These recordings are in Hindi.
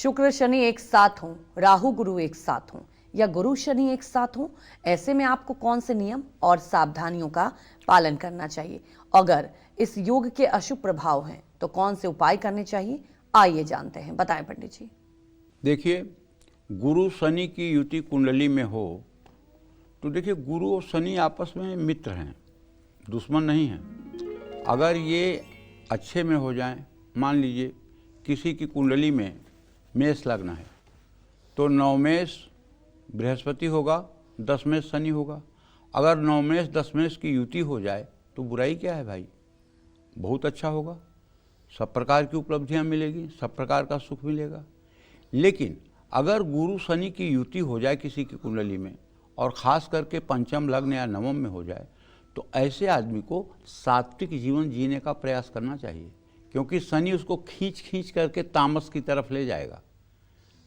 शुक्र शनि एक साथ हों, राहु गुरु एक साथ हों या गुरु शनि एक साथ हों, ऐसे में आपको कौन से नियम और सावधानियों का पालन करना चाहिए? अगर इस योग के अशुभ प्रभाव हैं तो कौन से उपाय करने चाहिए? आइए जानते हैं, बताएं पंडित जी। देखिए, गुरु शनि की युति कुंडली में हो तो देखिए, गुरु और शनि आपस में मित्र हैं, दुश्मन नहीं हैं। अगर ये अच्छे में हो जाएं, मान लीजिए किसी की कुंडली में मेष लग्न है तो नवमेष बृहस्पति होगा, दशमेष शनि होगा। अगर नवमेष दशमेष की युति हो जाए तो बुराई क्या है भाई, बहुत अच्छा होगा, सब प्रकार की उपलब्धियां मिलेगी, सब प्रकार का सुख मिलेगा। लेकिन अगर गुरु शनि की युति हो जाए किसी की कुंडली में और ख़ास करके पंचम लग्न या नवम में हो जाए तो ऐसे आदमी को सात्विक जीवन जीने का प्रयास करना चाहिए, क्योंकि शनि उसको खींच खींच करके तामस की तरफ ले जाएगा।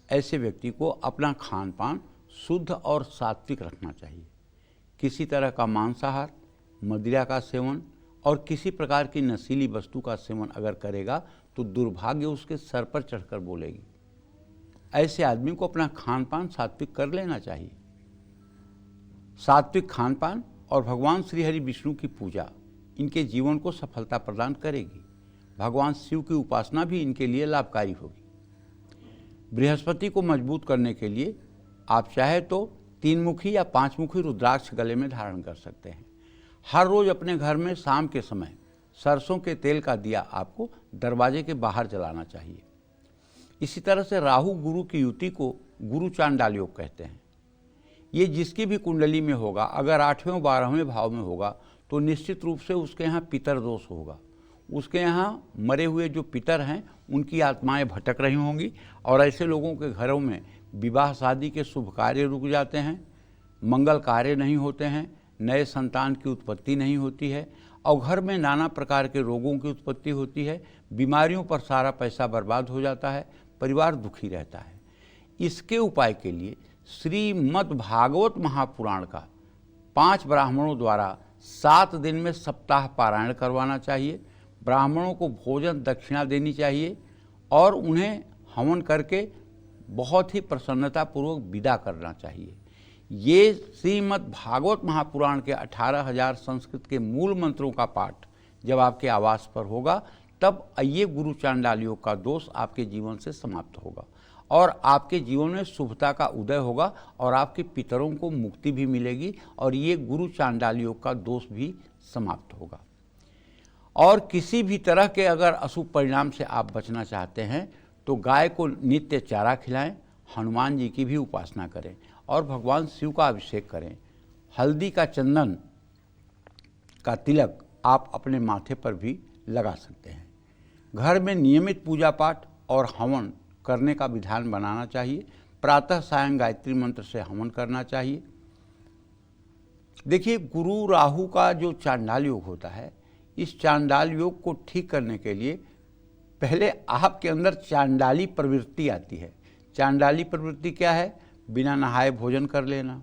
ऐसे व्यक्ति को अपना खान पान शुद्ध और सात्विक रखना चाहिए। किसी तरह का मांसाहार, मदिरा का सेवन और किसी प्रकार की नशीली वस्तु का सेवन अगर करेगा तो दुर्भाग्य उसके सर पर चढ़कर बोलेगी। ऐसे आदमी को अपना खान पान सात्विक कर लेना चाहिए। सात्विक खान पान और भगवान श्री हरि विष्णु की पूजा इनके जीवन को सफलता प्रदान करेगी। भगवान शिव की उपासना भी इनके लिए लाभकारी होगी। बृहस्पति को मजबूत करने के लिए आप चाहे तो 3 मुखी या 5 मुखी रुद्राक्ष गले में धारण कर सकते हैं। हर रोज अपने घर में शाम के समय सरसों के तेल का दिया आपको दरवाजे के बाहर जलाना चाहिए। इसी तरह से राहु गुरु की युति को गुरु चांडाल योग कहते हैं। ये जिसकी भी कुंडली में होगा, अगर 8वें और 12वें भाव में होगा तो निश्चित रूप से उसके यहाँ पितर दोष होगा। उसके यहाँ मरे हुए जो पितर हैं उनकी आत्माएं भटक रही होंगी और ऐसे लोगों के घरों में विवाह शादी के शुभ कार्य रुक जाते हैं, मंगल कार्य नहीं होते हैं, नए संतान की उत्पत्ति नहीं होती है और घर में नाना प्रकार के रोगों की उत्पत्ति होती है। बीमारियों पर सारा पैसा बर्बाद हो जाता है, परिवार दुखी रहता है। इसके उपाय के लिए श्रीमद् भागवत महापुराण का 5 ब्राह्मणों द्वारा 7 दिन में सप्ताह पारायण करवाना चाहिए। ब्राह्मणों को भोजन दक्षिणा देनी चाहिए और उन्हें हवन करके बहुत ही प्रसन्नतापूर्वक विदा करना चाहिए। ये श्रीमद् भागवत महापुराण के 18,000 संस्कृत के मूल मंत्रों का पाठ जब आपके आवास पर होगा तब ये गुरु चांडाल योग का दोष आपके जीवन से समाप्त होगा और आपके जीवन में शुभता का उदय होगा और आपके पितरों को मुक्ति भी मिलेगी और ये गुरु चांडाल योग का दोष भी समाप्त होगा। और किसी भी तरह के अगर अशुभ परिणाम से आप बचना चाहते हैं तो गाय को नित्य चारा खिलाएं, हनुमान जी की भी उपासना करें और भगवान शिव का अभिषेक करें। हल्दी का चंदन का तिलक आप अपने माथे पर भी लगा सकते हैं। घर में नियमित पूजा पाठ और हवन करने का विधान बनाना चाहिए। प्रातः सायं गायत्री मंत्र से हवन करना चाहिए। देखिए, गुरु राहु का जो चांडाल योग होता है, इस चांडाल योग को ठीक करने के लिए पहले आपके अंदर चांडाली प्रवृत्ति आती है। चांडाली प्रवृत्ति क्या है? बिना नहाए भोजन कर लेना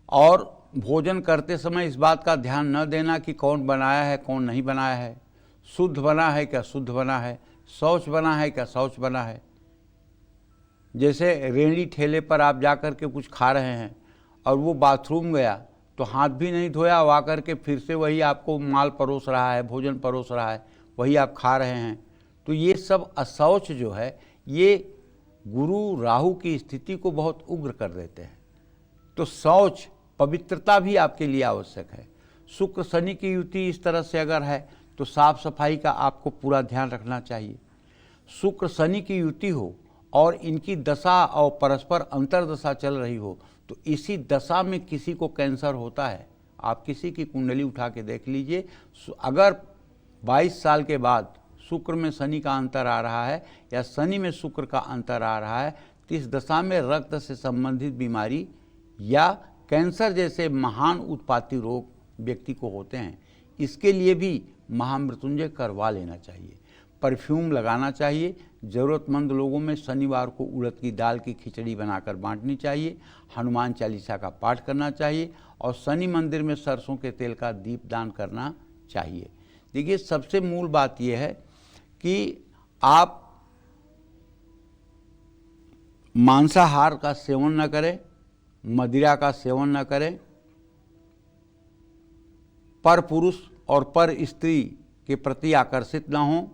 और भोजन करते समय इस बात का ध्यान न देना कि कौन बनाया है कौन नहीं बनाया है, शुद्ध बना है क्या शुद्ध बना है, शौच बना है क्या शौच बना है। जैसे रेहड़ी ठेले पर आप जा कर के कुछ खा रहे हैं और वो बाथरूम गया तो हाथ भी नहीं धोया, वो आकर के फिर से वही आपको माल परोस रहा है, भोजन परोस रहा है, वही आप खा रहे हैं। तो ये सब अशौच जो है ये गुरु राहु की स्थिति को बहुत उग्र कर देते हैं। तो शौच, पवित्रता भी आपके लिए आवश्यक है। शुक्र शनि की युति इस तरह से अगर है तो साफ सफाई का आपको पूरा ध्यान रखना चाहिए। शुक्र शनि की युति हो और इनकी दशा और परस्पर अंतरदशा चल रही हो तो इसी दशा में किसी को कैंसर होता है। आप किसी की कुंडली उठा के देख लीजिए, अगर 22 साल के बाद शुक्र में शनि का अंतर आ रहा है या शनि में शुक्र का अंतर आ रहा है तो इस दशा में रक्त से संबंधित बीमारी या कैंसर जैसे महान उत्पाती रोग व्यक्ति को होते हैं। इसके लिए भी महामृत्युंजय करवा लेना चाहिए, परफ्यूम लगाना चाहिए। ज़रूरतमंद लोगों में शनिवार को उड़द की दाल की खिचड़ी बनाकर बांटनी चाहिए। हनुमान चालीसा का पाठ करना चाहिए और शनि मंदिर में सरसों के तेल का दीपदान करना चाहिए। देखिए, सबसे मूल बात यह है कि आप मांसाहार का सेवन न करें, मदिरा का सेवन न करें, पर पुरुष और पर स्त्री के प्रति आकर्षित न हों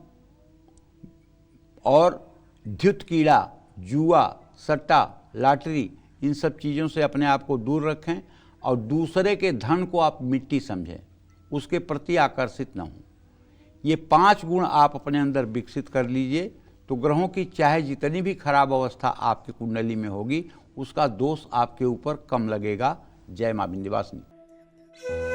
और द्युत कीड़ा, जुआ, सट्टा, लॉटरी इन सब चीज़ों से अपने आप को दूर रखें और दूसरे के धन को आप मिट्टी समझें, उसके प्रति आकर्षित न हों। ये 5 गुण आप अपने अंदर विकसित कर लीजिए तो ग्रहों की चाहे जितनी भी खराब अवस्था आपकी कुंडली में होगी उसका दोष आपके ऊपर कम लगेगा। जय मां विंध्यवासिनी।